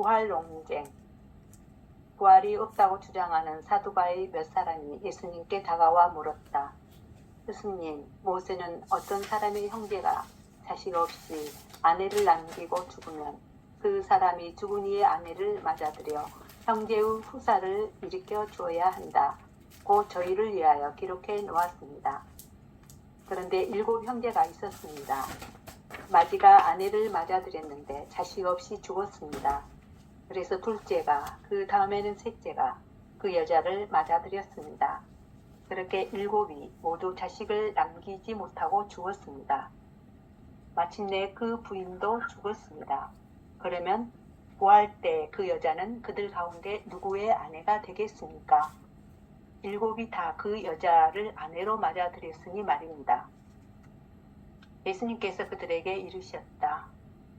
부활 논쟁. 부활이 없다고 주장하는 사두가의 몇 사람이 예수님께 다가와 물었다. 스승님, 모세는 어떤 사람의 형제가 자식 없이 아내를 남기고 죽으면 그 사람이 죽은 이의 아내를 맞아들여 형제의 후사를 일으켜 주어야 한다고 저희를 위하여 기록해 놓았습니다. 그런데 7 형제가 있었습니다. 마지가 아내를 맞아들였는데 자식 없이 죽었습니다. 그래서 둘째가, 그 다음에는 셋째가 그 여자를 맞아들였습니다. 그렇게 7이 모두 자식을 남기지 못하고 죽었습니다. 마침내 그 부인도 죽었습니다. 그러면 부활 때 그 여자는 그들 가운데 누구의 아내가 되겠습니까? 7이 다 그 여자를 아내로 맞아들였으니 말입니다. 예수님께서 그들에게 이르셨다.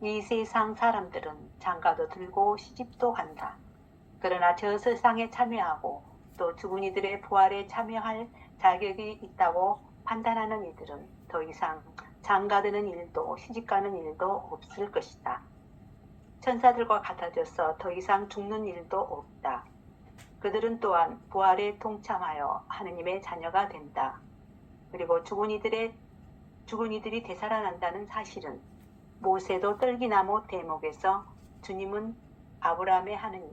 이 세상 사람들은 장가도 들고 시집도 간다. 그러나 저 세상에 참여하고 또 죽은 이들의 부활에 참여할 자격이 있다고 판단하는 이들은 더 이상 장가드는 일도 시집가는 일도 없을 것이다. 천사들과 같아져서 더 이상 죽는 일도 없다. 그들은 또한 부활에 동참하여 하느님의 자녀가 된다. 그리고 죽은 이들이 되살아난다는 사실은 모세도 떨기나무 대목에서 주님은 아브라함의 하느님,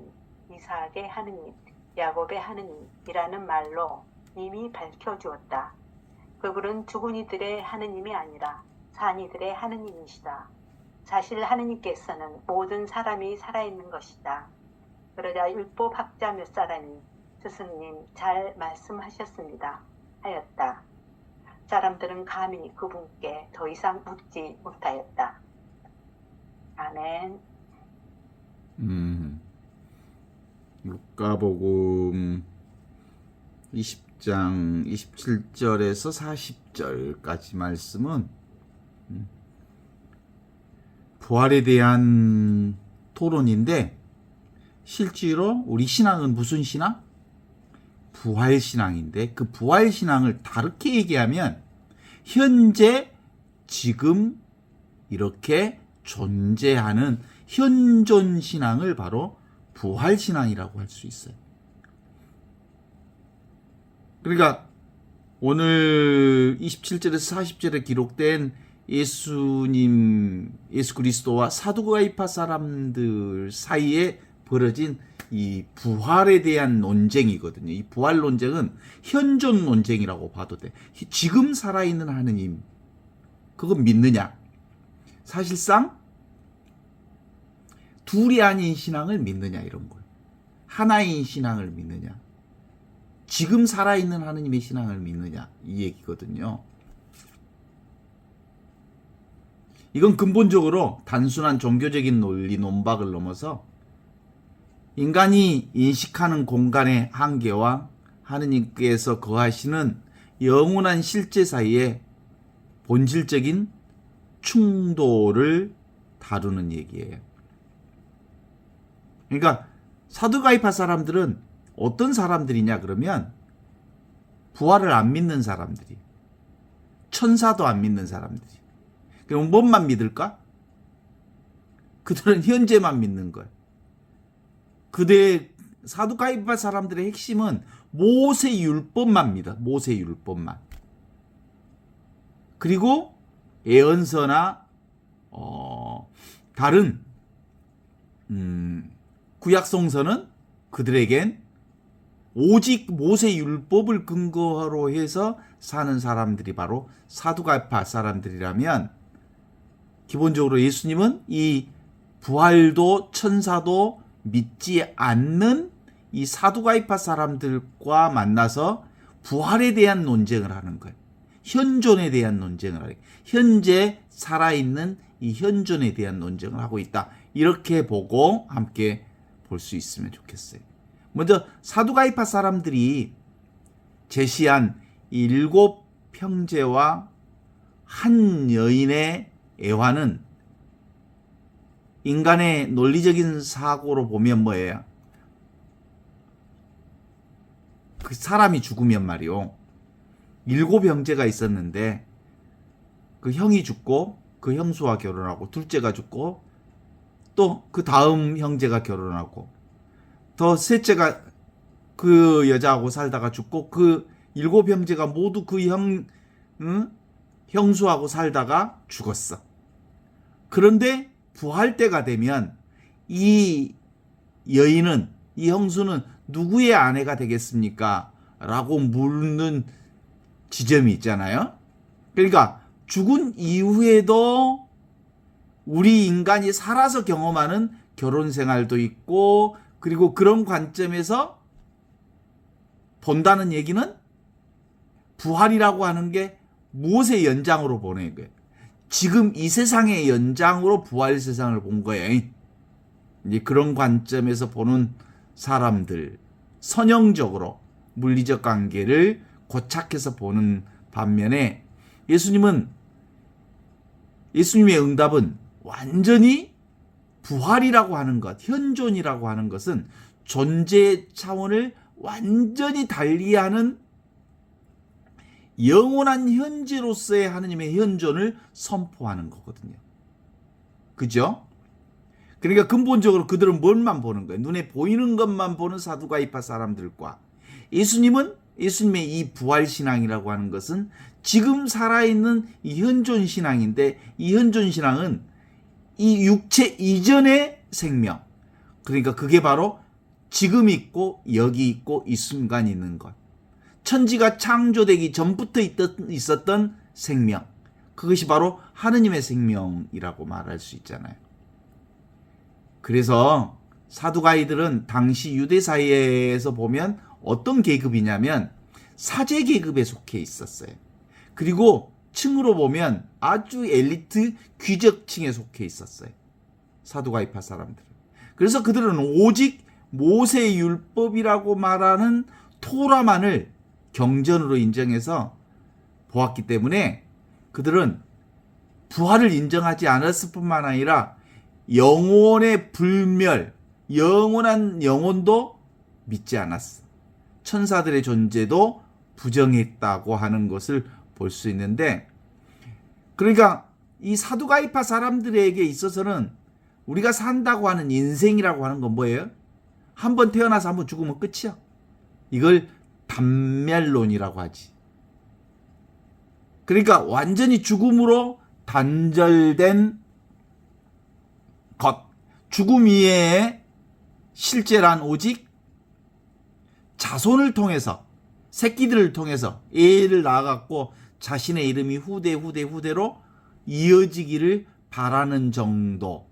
이삭의 하느님, 야곱의 하느님이라는 말로 이미 밝혀주었다. 그분은 죽은 이들의 하느님이 아니라 산 이들의 하느님이시다. 사실 하느님께서는 모든 사람이 살아있는 것이다. 그러자 율법학자 몇 사람이 스승님 잘 말씀하셨습니다 하였다. 사람들은 감히 그분께 더 이상 묻지 못하였다. 아멘. 루카복음 20장 27절에서 40절까지 말씀은 부활에 대한 토론인데, 실제로 우리 신앙은 무슨 신앙? 부활신앙인데, 그 부활신앙을 다르게 얘기하면 현재 지금 이렇게 존재하는 현존신앙을 바로 부활신앙이라고 할 수 있어요. 그러니까 오늘 27절에서 40절에 기록된 예수 그리스도와 사두가이파 사람들 사이에 벌어진 이 부활에 대한 논쟁이거든요. 이 부활 논쟁은 현존 논쟁이라고 봐도 돼. 지금 살아있는 하느님, 그건 믿느냐? 사실상 둘이 아닌 신앙을 믿느냐, 이런 거예요. 하나인 신앙을 믿느냐, 지금 살아있는 하느님의 신앙을 믿느냐, 이 얘기거든요. 이건 근본적으로 단순한 종교적인 논리 논박을 넘어서 인간이 인식하는 공간의 한계와 하느님께서 거하시는 영원한 실제 사이에 본질적인 충돌을 다루는 얘기예요. 그러니까 사두가이파 사람들은 어떤 사람들이냐 그러면 부활을 안 믿는 사람들이, 천사도 안 믿는 사람들이. 그럼 뭔만 믿을까? 그들은 현재만 믿는 거예요. 사두가이파 사람들의 핵심은 모세 율법만 믿어. 모세 율법만. 그리고 예언서나 다른 구약성서는 그들에겐 오직 모세 율법을 근거로 해서 사는 사람들이 바로 사두가이파 사람들이라면, 기본적으로 예수님은 이 부활도 천사도 믿지 않는 이 사두가이파 사람들과 만나서 부활에 대한 논쟁을 하는 거예요. 현존에 대한 논쟁을 하는 거예요. 현재 살아있는 이 현존에 대한 논쟁을 하고 있다. 이렇게 보고 함께 볼 수 있으면 좋겠어요. 먼저 사두가이파 사람들이 제시한 7 형제와 한 여인의 애환은 인간의 논리적인 사고로 보면 뭐예요? 그 사람이 죽으면 말이요, 7 형제가 있었는데 그 형이 죽고 그 형수와 결혼하고, 둘째가 죽고 또 그 다음 형제가 결혼하고 더 셋째가 그 여자하고 살다가 죽고 그 7형제가 모두 그 형수하고 살다가 죽었어. 그런데 부활 때가 되면 이 여인은, 이 형수는 누구의 아내가 되겠습니까? 라고 묻는 지점이 있잖아요. 그러니까 죽은 이후에도 우리 인간이 살아서 경험하는 결혼 생활도 있고, 그리고 그런 관점에서 본다는 얘기는 부활이라고 하는 게 무엇의 연장으로 보는 거예요? 지금 이 세상의 연장으로 부활 세상을 본 거예요. 이제 그런 관점에서 보는 사람들, 선형적으로 물리적 관계를 고착해서 보는 반면에 예수님의 응답은 완전히 부활이라고 하는 것, 현존이라고 하는 것은 존재 차원을 완전히 달리하는 영원한 현재로서의 하느님의 현존을 선포하는 거거든요. 그죠? 그러니까 근본적으로 그들은 뭘만 보는 거예요? 눈에 보이는 것만 보는 사두가이파 사람들과 예수님의 이 부활신앙이라고 하는 것은 지금 살아있는 이 현존신앙인데, 이 현존신앙은 이 육체 이전의 생명, 그러니까 그게 바로 지금 있고 여기 있고 이 순간 있는 것, 천지가 창조되기 전부터 있었던 생명, 그것이 바로 하느님의 생명이라고 말할 수 있잖아요. 그래서 사두가이들은 당시 유대 사회에서 보면 어떤 계급이냐면 사제 계급에 속해 있었어요. 그리고 층으로 보면 아주 엘리트 귀족층에 속해 있었어요. 사두가이파 사람들은. 그래서 그들은 오직 모세 율법이라고 말하는 토라만을 경전으로 인정해서 보았기 때문에 그들은 부활을 인정하지 않았을 뿐만 아니라 영혼의 불멸, 영원한 영혼도 믿지 않았어. 천사들의 존재도 부정했다고 하는 것을 볼 수 있는데, 그러니까 이 사두가이파 사람들에게 있어서는 우리가 산다고 하는 인생이라고 하는 건 뭐예요? 한번 태어나서 한번 죽으면 끝이야. 이걸 단멸론이라고 하지. 그러니까 완전히 죽음으로 단절된 것, 죽음 이외에 실제란 오직 자손을 통해서, 새끼들을 통해서 애를 낳아갖고 자신의 이름이 후대로 이어지기를 바라는 정도.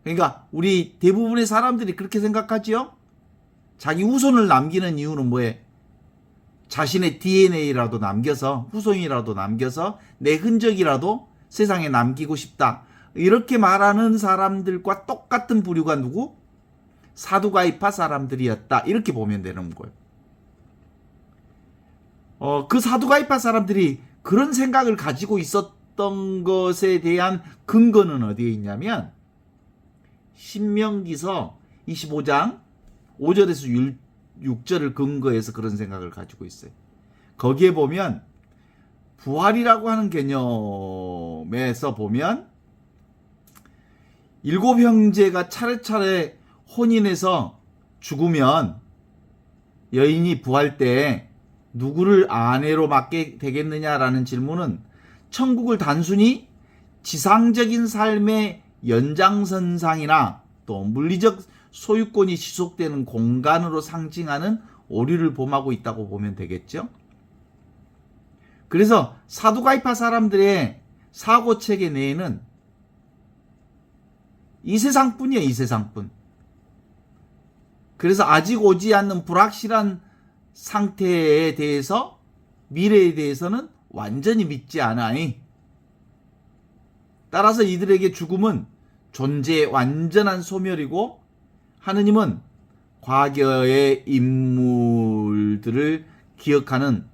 그러니까 우리 대부분의 사람들이 그렇게 생각하지요? 자기 후손을 남기는 이유는 뭐예요? 자신의 DNA라도 남겨서, 후손이라도 남겨서 내 흔적이라도 세상에 남기고 싶다. 이렇게 말하는 사람들과 똑같은 부류가 누구? 사두가이파 사람들이었다. 이렇게 보면 되는 거예요. 그 사두가이파 사람들이 그런 생각을 가지고 있었던 것에 대한 근거는 어디에 있냐면 신명기서 25장 5절에서 6절을 근거해서 그런 생각을 가지고 있어요. 거기에 보면 부활이라고 하는 개념에서 보면 7형제가 차례차례 혼인해서 죽으면 여인이 부활 때 누구를 아내로 맡게 되겠느냐라는 질문은 천국을 단순히 지상적인 삶의 연장선상이나 또 물리적 소유권이 지속되는 공간으로 상징하는 오류를 범하고 있다고 보면 되겠죠. 그래서 사두가이파 사람들의 사고체계 내에는 이 세상뿐이에요. 이 세상뿐. 그래서 아직 오지 않는 불확실한 상태에 대해서, 미래에 대해서는 완전히 믿지 않아요. 따라서 이들에게 죽음은 존재의 완전한 소멸이고, 하느님은 과거의 인물들을 기억하는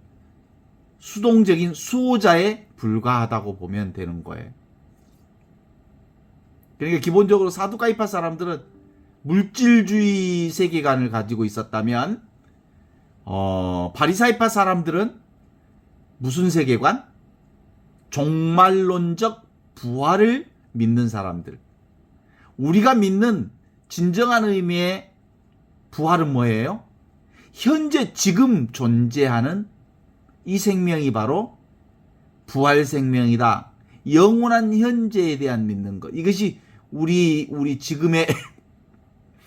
수동적인 수호자에 불과하다고 보면 되는 거예요. 그러니까 기본적으로 사두가이파 사람들은 물질주의 세계관을 가지고 있었다면, 바리사이파 사람들은 무슨 세계관? 종말론적 부활을 믿는 사람들. 우리가 믿는 진정한 의미의 부활은 뭐예요? 현재 지금 존재하는 이 생명이 바로 부활 생명이다. 영원한 현재에 대한 믿는 것. 이것이 우리 지금의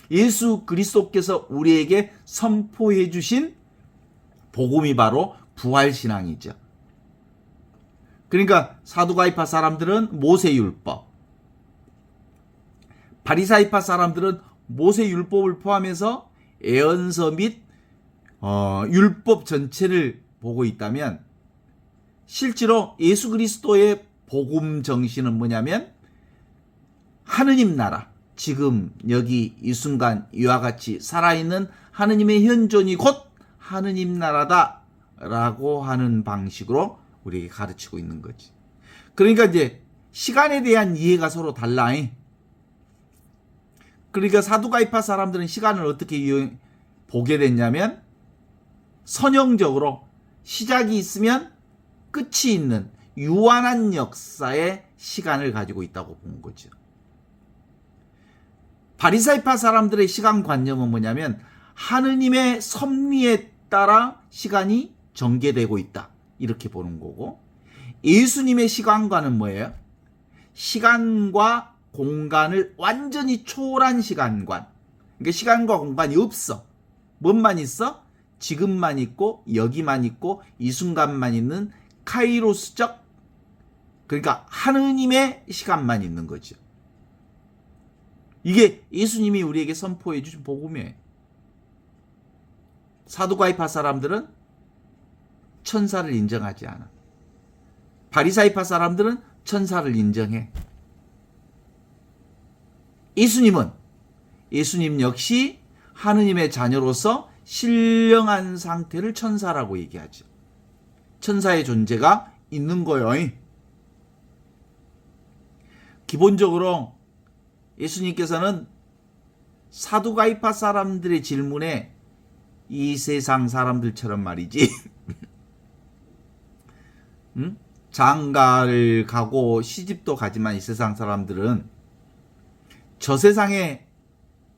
예수 그리스도께서 우리에게 선포해 주신 복음이 바로 부활 신앙이죠. 그러니까 사두가이파 사람들은 모세율법, 바리사이파 사람들은 모세율법을 포함해서 예언서 및 율법 전체를 보고 있다면, 실제로 예수 그리스도의 복음 정신은 뭐냐면 하느님 나라, 지금 여기 이 순간 이와 같이 살아있는 하느님의 현존이 곧 하느님 나라다 라고 하는 방식으로 우리에게 가르치고 있는 거지. 그러니까 이제 시간에 대한 이해가 서로 달라. 그러니까 사두가이파 사람들은 시간을 어떻게 보게 됐냐면, 선형적으로 시작이 있으면 끝이 있는 유한한 역사의 시간을 가지고 있다고 본 거죠. 바리사이파 사람들의 시간 관념은 뭐냐면 하느님의 섭리에 따라 시간이 전개되고 있다, 이렇게 보는 거고, 예수님의 시간관은 뭐예요? 시간과 공간을 완전히 초월한 시간관. 그러니까 시간과 공간이 없어. 뭔만 있어? 지금만 있고 여기만 있고 이 순간만 있는 카이로스적, 그러니까 하느님의 시간만 있는 거죠. 이게 예수님이 우리에게 선포해 주신 복음이에요. 사두가이파 사람들은 천사를 인정하지 않아. 바리사이파 사람들은 천사를 인정해. 예수님 역시 하느님의 자녀로서 신령한 상태를 천사라고 얘기하죠. 천사의 존재가 있는 거예요. 기본적으로 예수님께서는 사두가이파 사람들의 질문에 이 세상 사람들처럼 말이지 장가를 가고 시집도 가지만 이 세상 사람들은 저 세상에,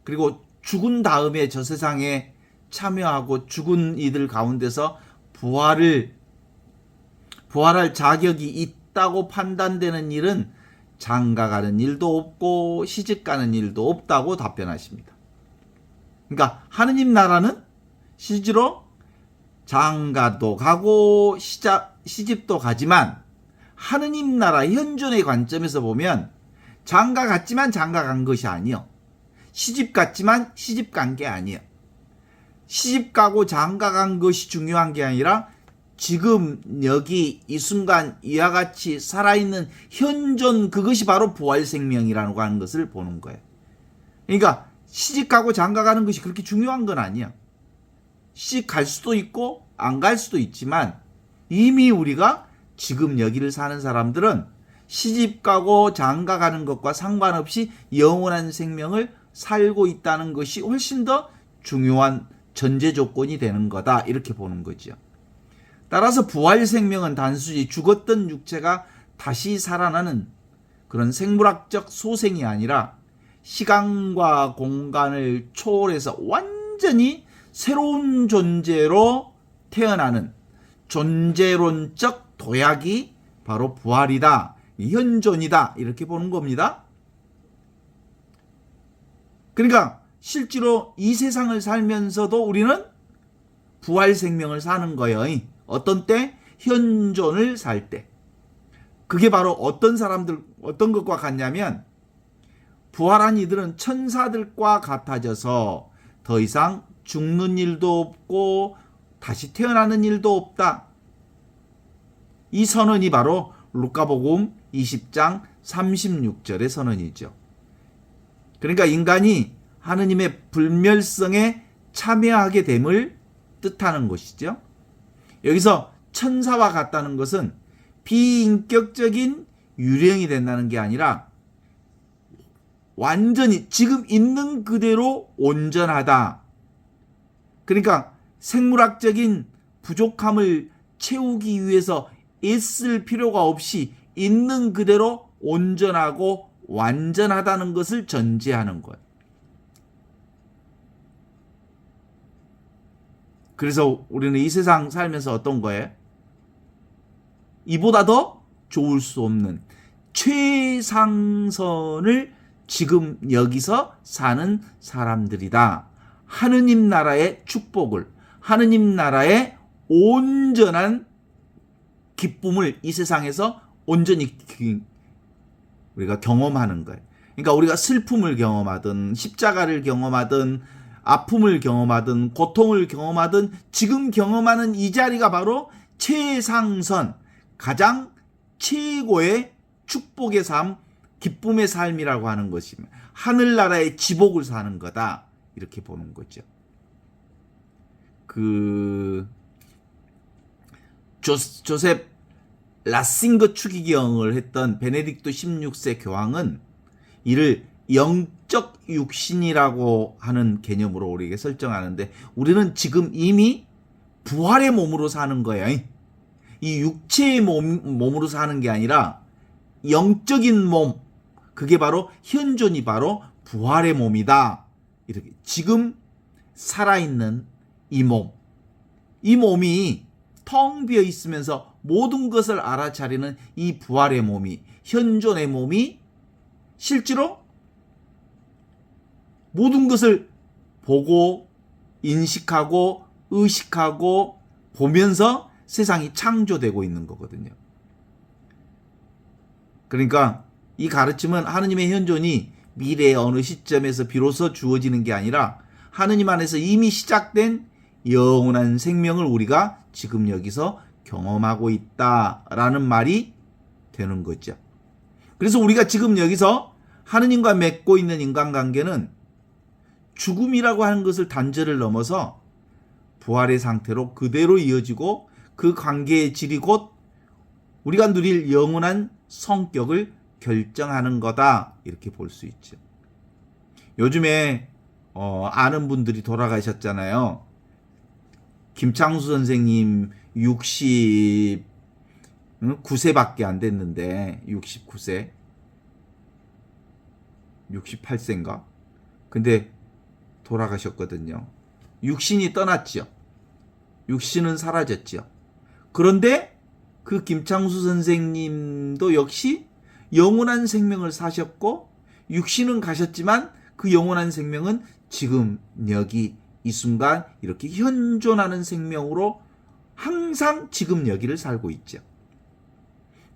그리고 죽은 다음에 저 세상에 참여하고 죽은 이들 가운데서 부활할 자격이 있다고 판단되는 일은 장가 가는 일도 없고 시집 가는 일도 없다고 답변하십니다. 그러니까 하느님 나라는 실제로 장가도 가고 시집도 가지만 하느님 나라 현존의 관점에서 보면 장가 갔지만 장가 간 것이 아니요, 시집 갔지만 시집 간 게 아니에요. 시집 가고 장가 간 것이 중요한 게 아니라 지금 여기 이 순간 이와 같이 살아있는 현존, 그것이 바로 부활 생명이라고 하는 것을 보는 거예요. 그러니까 시집 가고 장가 가는 것이 그렇게 중요한 건 아니야. 시집 갈 수도 있고 안 갈 수도 있지만 이미 우리가 지금 여기를 사는 사람들은 시집 가고 장가 가는 것과 상관없이 영원한 생명을 살고 있다는 것이 훨씬 더 중요한 전제 조건이 되는 거다, 이렇게 보는 거죠. 따라서 부활 생명은 단순히 죽었던 육체가 다시 살아나는 그런 생물학적 소생이 아니라 시간과 공간을 초월해서 완전히 새로운 존재로 태어나는 존재론적 도약이 바로 부활이다, 현존이다, 이렇게 보는 겁니다. 그러니까 실제로 이 세상을 살면서도 우리는 부활 생명을 사는 거예요. 어떤 때? 현존을 살 때. 그게 바로 어떤 것과 같냐면, 부활한 이들은 천사들과 같아져서 더 이상 죽는 일도 없고 다시 태어나는 일도 없다. 이 선언이 바로 루카복음 20장 36절의 선언이죠. 그러니까 인간이 하느님의 불멸성에 참여하게 됨을 뜻하는 것이죠. 여기서 천사와 같다는 것은 비인격적인 유령이 된다는 게 아니라 완전히 지금 있는 그대로 온전하다. 그러니까 생물학적인 부족함을 채우기 위해서 애쓸 필요가 없이 있는 그대로 온전하고 완전하다는 것을 전제하는 거예요. 그래서 우리는 이 세상 살면서 어떤 거예요? 이보다 더 좋을 수 없는 최상선을 지금 여기서 사는 사람들이다. 하느님 나라의 축복을, 하느님 나라의 온전한 기쁨을 이 세상에서 온전히 우리가 경험하는 거예요. 그러니까 우리가 슬픔을 경험하든 십자가를 경험하든 아픔을 경험하든 고통을 경험하든 지금 경험하는 이 자리가 바로 최상선, 가장 최고의 축복의 삶, 기쁨의 삶이라고 하는 것입니다. 하늘나라의 지복을 사는 거다. 이렇게 보는 거죠. 조셉 라싱거 추기경을 했던 베네딕토 16세 교황은 이를 영적 육신이라고 하는 개념으로 우리에게 설정하는데, 우리는 지금 이미 부활의 몸으로 사는 거예요. 이 육체의 몸으로 사는 게 아니라 영적인 몸, 그게 바로 현존이 바로 부활의 몸이다. 이렇게 지금 살아있는 이 몸, 이 몸이 텅 비어 있으면서 모든 것을 알아차리는 이 부활의 몸이, 현존의 몸이 실제로 모든 것을 보고 인식하고 의식하고 보면서 세상이 창조되고 있는 거거든요. 그러니까 이 가르침은 하느님의 현존이 미래의 어느 시점에서 비로소 주어지는 게 아니라 하느님 안에서 이미 시작된 영원한 생명을 우리가 지금 여기서 경험하고 있다라는 말이 되는 거죠. 그래서 우리가 지금 여기서 하느님과 맺고 있는 인간관계는 죽음이라고 하는 것을 단절을 넘어서 부활의 상태로 그대로 이어지고, 그 관계의 질이 곧 우리가 누릴 영원한 성격을 결정하는 거다. 이렇게 볼 수 있죠. 요즘에 아는 분들이 돌아가셨잖아요. 김창수 선생님 69세밖에 안 됐는데, 69세 68세인가? 근데 돌아가셨거든요. 육신이 떠났죠. 육신은 사라졌죠. 그런데 그 김창수 선생님도 역시 영원한 생명을 사셨고, 육신은 가셨지만 그 영원한 생명은 지금 여기 이 순간 이렇게 현존하는 생명으로 항상 지금 여기를 살고 있죠.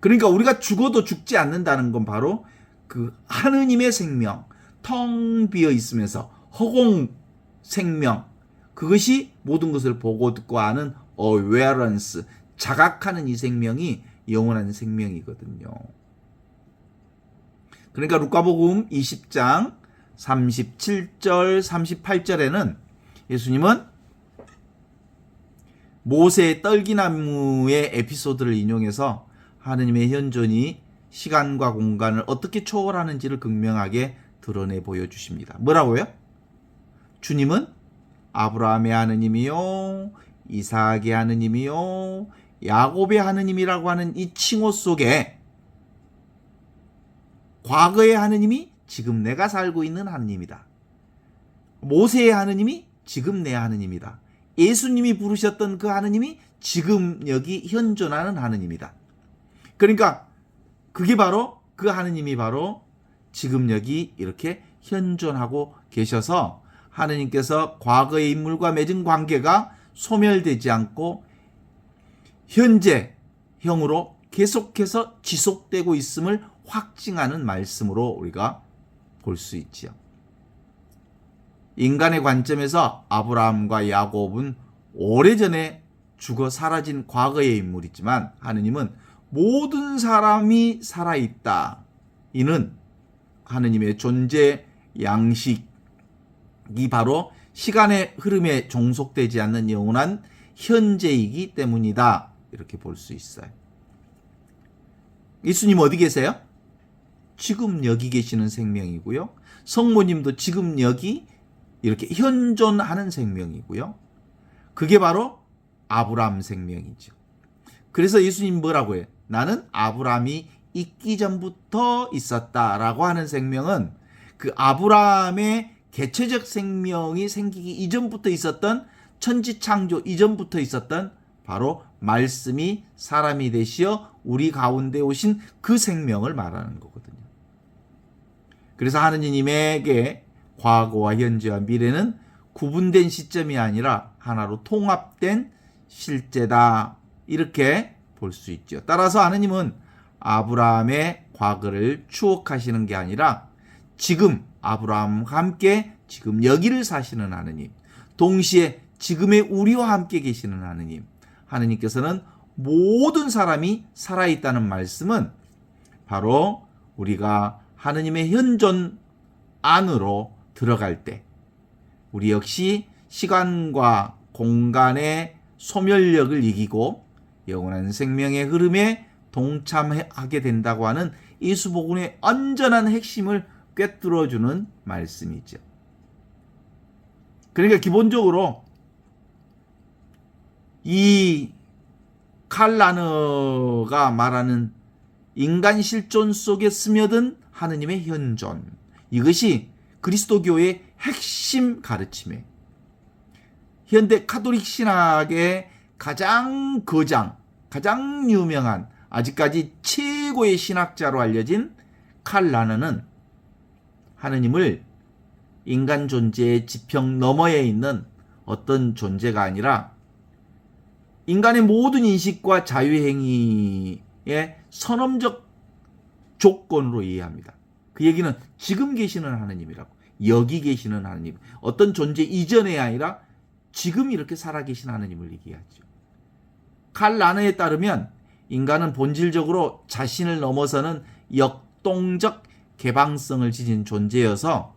그러니까 우리가 죽어도 죽지 않는다는 건 바로 그 하느님의 생명, 텅 비어 있으면서 허공 생명, 그것이 모든 것을 보고 듣고 아는 awareness, 자각하는 이 생명이 영원한 생명이거든요. 그러니까 루카복음 20장 37절 38절에는 예수님은 모세의 떨기나무의 에피소드를 인용해서 하느님의 현존이 시간과 공간을 어떻게 초월하는지를 극명하게 드러내 보여주십니다. 뭐라고요? 주님은 아브라함의 하느님이요, 이삭의 하느님이요, 야곱의 하느님이라고 하는 이 칭호 속에 과거의 하느님이 지금 내가 살고 있는 하느님이다. 모세의 하느님이 지금 내 하느님이다. 예수님이 부르셨던 그 하느님이 지금 여기 현존하는 하느님이다. 그러니까 그게 바로, 그 하느님이 바로 지금 여기 이렇게 현존하고 계셔서 하느님께서 과거의 인물과 맺은 관계가 소멸되지 않고 현재형으로 계속해서 지속되고 있음을 확증하는 말씀으로 우리가 볼 수 있지요. 인간의 관점에서 아브라함과 야곱은 오래전에 죽어 사라진 과거의 인물이지만, 하느님은 모든 사람이 살아있다. 이는 하느님의 존재 양식이 바로 시간의 흐름에 종속되지 않는 영원한 현재이기 때문이다. 이렇게 볼 수 있어요. 예수님 어디 계세요? 지금 여기 계시는 생명이고요. 성모님도 지금 여기 이렇게 현존하는 생명이고요. 그게 바로 아브라함 생명이죠. 그래서 예수님 뭐라고 해요? 나는 아브라함이 있기 전부터 있었다라고 하는 생명은 그 아브라함의 개체적 생명이 생기기 이전부터 있었던, 천지창조 이전부터 있었던 바로 말씀이 사람이 되시어 우리 가운데 오신 그 생명을 말하는 거거든요. 그래서 하느님에게 과거와 현재와 미래는 구분된 시점이 아니라 하나로 통합된 실제다, 이렇게 볼 수 있죠. 따라서 하느님은 아브라함의 과거를 추억하시는 게 아니라 지금 아브라함과 함께 지금 여기를 사시는 하느님, 동시에 지금의 우리와 함께 계시는 하느님, 하느님께서는 모든 사람이 살아있다는 말씀은 바로 우리가 하느님의 현존 안으로 들어갈 때 우리 역시 시간과 공간의 소멸력을 이기고 영원한 생명의 흐름에 동참하게 된다고 하는 예수복음의 온전한 핵심을 꿰뚫어주는 말씀이죠. 그러니까 기본적으로 이 칼 라너가 말하는 인간 실존 속에 스며든 하느님의 현존, 이것이 그리스도교의 핵심 가르침이에요. 현대 카톨릭 신학의 가장 유명한, 아직까지 최고의 신학자로 알려진 칼 라너는 하느님을 인간 존재의 지평 너머에 있는 어떤 존재가 아니라 인간의 모든 인식과 자유행위의 선언적 조건으로 이해합니다. 그 얘기는 지금 계시는 하느님이라고, 여기 계시는 하느님, 어떤 존재 이전에 아니라 지금 이렇게 살아계신 하느님을 얘기하죠. 칼 라너에 따르면 인간은 본질적으로 자신을 넘어서는 역동적 개방성을 지닌 존재여서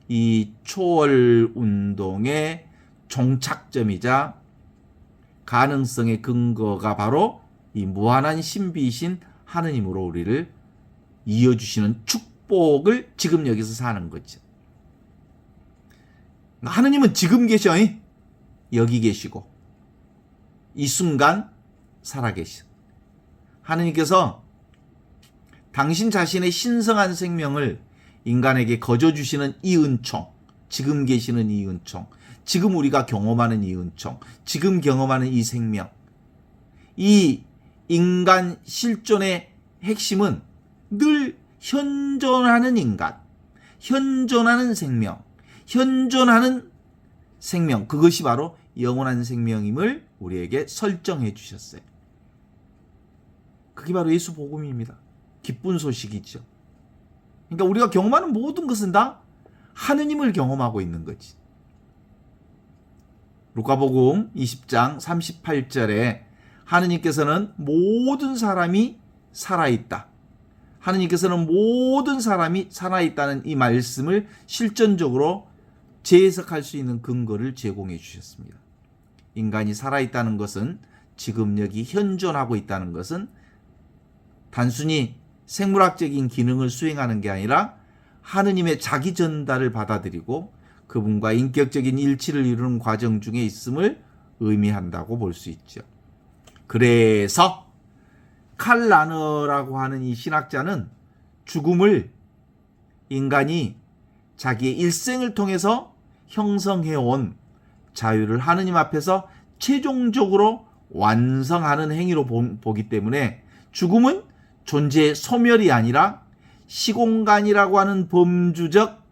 이 초월 운동의 종착점이자 가능성의 근거가 바로 이 무한한 신비이신 하느님으로 우리를 이어주시는 축복을 지금 여기서 사는 거죠. 하느님은 지금 계셔, 여기 계시고 이 순간 살아계셔. 하느님께서 당신 자신의 신성한 생명을 인간에게 거저주시는 이 은총, 지금 계시는 이 은총, 지금 우리가 경험하는 이 은총, 지금 경험하는 이 생명, 이 인간 실존의 핵심은 늘 현존하는 인간, 현존하는 생명, 그것이 바로 영원한 생명임을 우리에게 설정해 주셨어요. 그게 바로 예수 복음입니다. 기쁜 소식이죠. 그러니까 우리가 경험하는 모든 것은 다 하느님을 경험하고 있는 거지. 루카복음 20장 38절에 하느님께서는 모든 사람이 살아있다, 하느님께서는 모든 사람이 살아있다는 이 말씀을 실전적으로 재해석할 수 있는 근거를 제공해 주셨습니다. 인간이 살아있다는 것은, 지금 여기 현존하고 있다는 것은 단순히 생물학적인 기능을 수행하는 게 아니라 하느님의 자기 전달을 받아들이고 그분과 인격적인 일치를 이루는 과정 중에 있음을 의미한다고 볼 수 있죠. 그래서 칼 라너라고 하는 이 신학자는 죽음을 인간이 자기의 일생을 통해서 형성해온 자유를 하느님 앞에서 최종적으로 완성하는 행위로 보기 때문에 죽음은 존재의 소멸이 아니라 시공간이라고 하는 범주적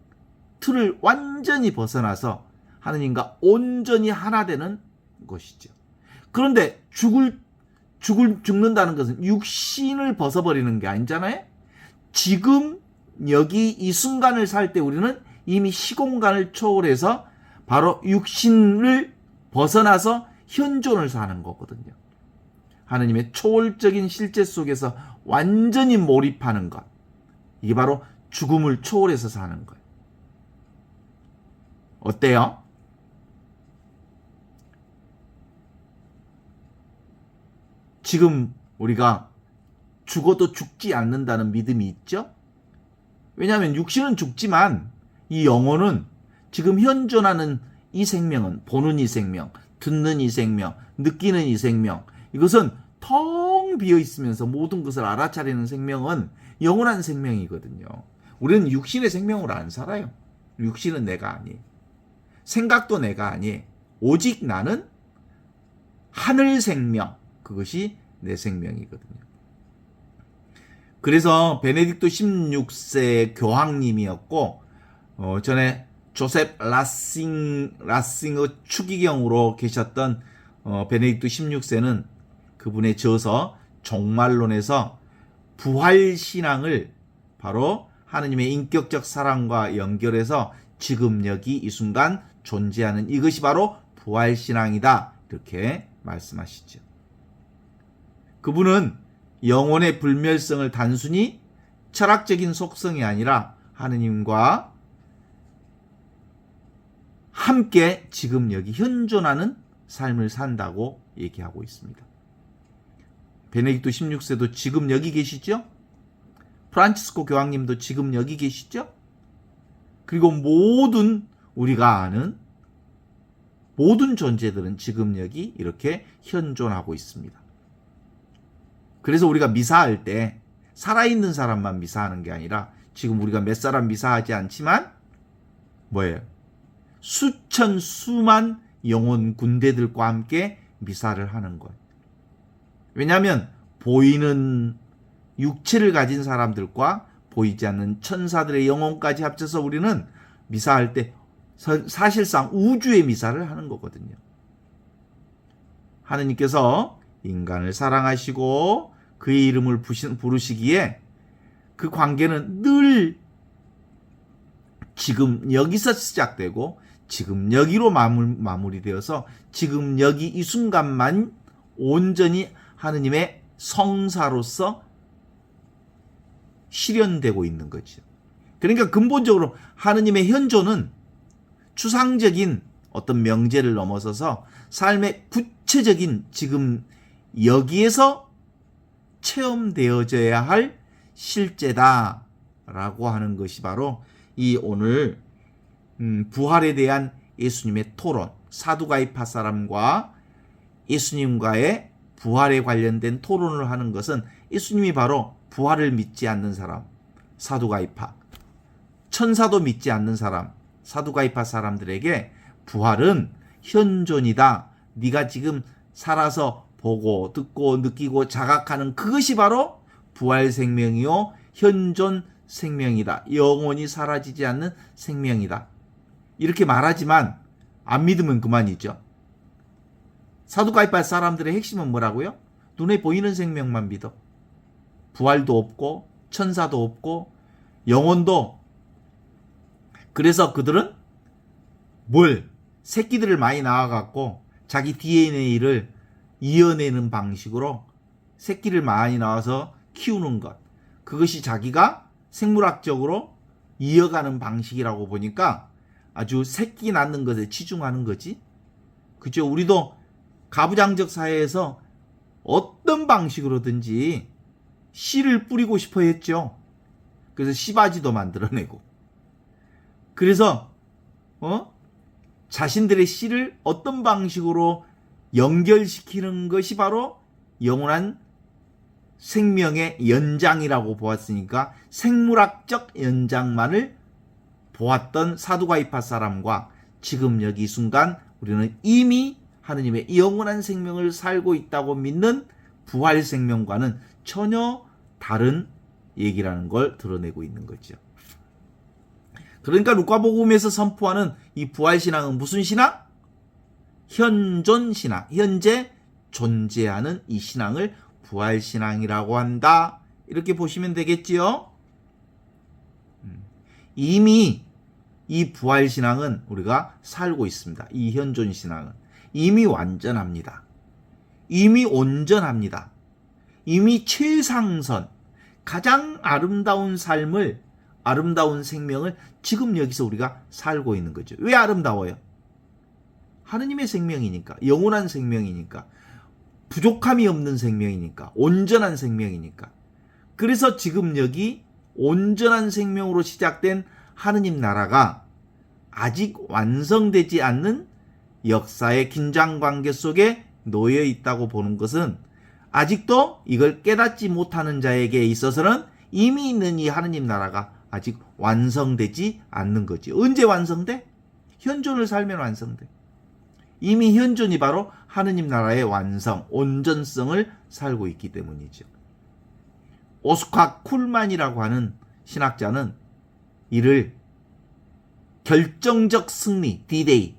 틀을 완전히 벗어나서 하느님과 온전히 하나 되는 것이죠. 그런데 죽는다는 것은 육신을 벗어버리는 게 아니잖아요. 지금 여기 이 순간을 살 때 우리는 이미 시공간을 초월해서 바로 육신을 벗어나서 현존을 사는 거거든요. 하느님의 초월적인 실제 속에서 완전히 몰입하는 것, 이게 바로 죽음을 초월해서 사는 거예요. 어때요? 지금 우리가 죽어도 죽지 않는다는 믿음이 있죠? 왜냐하면 육신은 죽지만 이 영혼은, 지금 현존하는 이 생명은, 보는 이 생명, 듣는 이 생명, 느끼는 이 생명, 이것은 텅 비어 있으면서 모든 것을 알아차리는 생명은 영원한 생명이거든요. 우리는 육신의 생명으로 안 살아요. 육신은 내가 아니에요. 생각도 내가 아니에요. 오직 나는 하늘 생명, 그것이 내 생명이거든요. 그래서 베네딕토 16세 교황님이었고 전에 조셉 라싱의 추기경으로 계셨던 베네딕토 16세는 그분의 저서 종말론에서 부활신앙을 바로 하느님의 인격적 사랑과 연결해서 지금 여기 이 순간 존재하는 이것이 바로 부활신앙이다, 이렇게 말씀하시죠. 그분은 영혼의 불멸성을 단순히 철학적인 속성이 아니라 하느님과 함께 지금 여기 현존하는 삶을 산다고 얘기하고 있습니다. 베네딕토 16세도 지금 여기 계시죠? 프란치스코 교황님도 지금 여기 계시죠? 그리고 모든 우리가 아는 모든 존재들은 지금 여기 이렇게 현존하고 있습니다. 그래서 우리가 미사할 때 살아있는 사람만 미사하는 게 아니라 지금 우리가 몇 사람 미사하지 않지만 뭐예요? 수천 수만 영혼 군대들과 함께 미사를 하는 거예요. 왜냐하면 보이는 육체를 가진 사람들과 보이지 않는 천사들의 영혼까지 합쳐서 우리는 미사할 때 사실상 우주의 미사를 하는 거거든요. 하느님께서 인간을 사랑하시고 그의 이름을 부르시기에 그 관계는 늘 지금 여기서 시작되고 지금 여기로 마무리되어서 지금 여기 이 순간만 온전히 하느님의 성사로서 실현되고 있는 거죠. 그러니까 근본적으로 하느님의 현존은 추상적인 어떤 명제를 넘어서서 삶의 구체적인 지금 여기에서 체험되어져야 할 실제다라고 하는 것이 바로 이 오늘 부활에 대한 예수님의 토론, 사두가이파 사람과 예수님과의 부활에 관련된 토론을 하는 것은 예수님이 바로 부활을 믿지 않는 사람, 사두가이파, 천사도 믿지 않는 사람, 사두가이파 사람들에게 부활은 현존이다. 네가 지금 살아서 보고 듣고 느끼고 자각하는 그것이 바로 부활 생명이요 현존 생명이다. 영원히 사라지지 않는 생명이다. 이렇게 말하지만 안 믿으면 그만이죠. 사두가이파 사람들의 핵심은 뭐라고요? 눈에 보이는 생명만 믿어. 부활도 없고 천사도 없고 영혼도. 그래서 그들은 새끼들을 많이 낳아갖고 자기 DNA를 이어내는 방식으로 새끼를 많이 낳아서 키우는 것, 그것이 자기가 생물학적으로 이어가는 방식이라고 보니까 아주 새끼 낳는 것에 치중하는 거지. 그죠? 우리도 가부장적 사회에서 어떤 방식으로든지 씨를 뿌리고 싶어 했죠. 그래서 씨바지도 만들어내고. 그래서 자신들의 씨를 어떤 방식으로 연결시키는 것이 바로 영원한 생명의 연장이라고 보았으니까 생물학적 연장만을 보았던 사두가이파 사람과 지금 여기 이 순간 우리는 이미 하느님의 영원한 생명을 살고 있다고 믿는 부활 생명과는 전혀 다른 얘기라는 걸 드러내고 있는 거죠. 그러니까 루카복음에서 선포하는 이 부활 신앙은 무슨 신앙? 현존 신앙, 현재 존재하는 이 신앙을 부활 신앙이라고 한다. 이렇게 보시면 되겠지요. 이미 이 부활 신앙은 우리가 살고 있습니다. 이 현존 신앙은 이미 완전합니다. 이미 온전합니다. 이미 최상선, 가장 아름다운 삶을, 아름다운 생명을 지금 여기서 우리가 살고 있는 거죠. 왜 아름다워요? 하느님의 생명이니까, 영원한 생명이니까, 부족함이 없는 생명이니까, 온전한 생명이니까. 그래서 지금 여기 온전한 생명으로 시작된 하느님 나라가 아직 완성되지 않는 역사의 긴장 관계 속에 놓여 있다고 보는 것은 아직도 이걸 깨닫지 못하는 자에게 있어서는 이미 있는 이 하느님 나라가 아직 완성되지 않는 거지. 언제 완성돼? 현존을 살면 완성돼. 이미 현존이 바로 하느님 나라의 완성, 온전성을 살고 있기 때문이죠. 오스카 쿨만이라고 하는 신학자는 이를 결정적 승리, D-Day,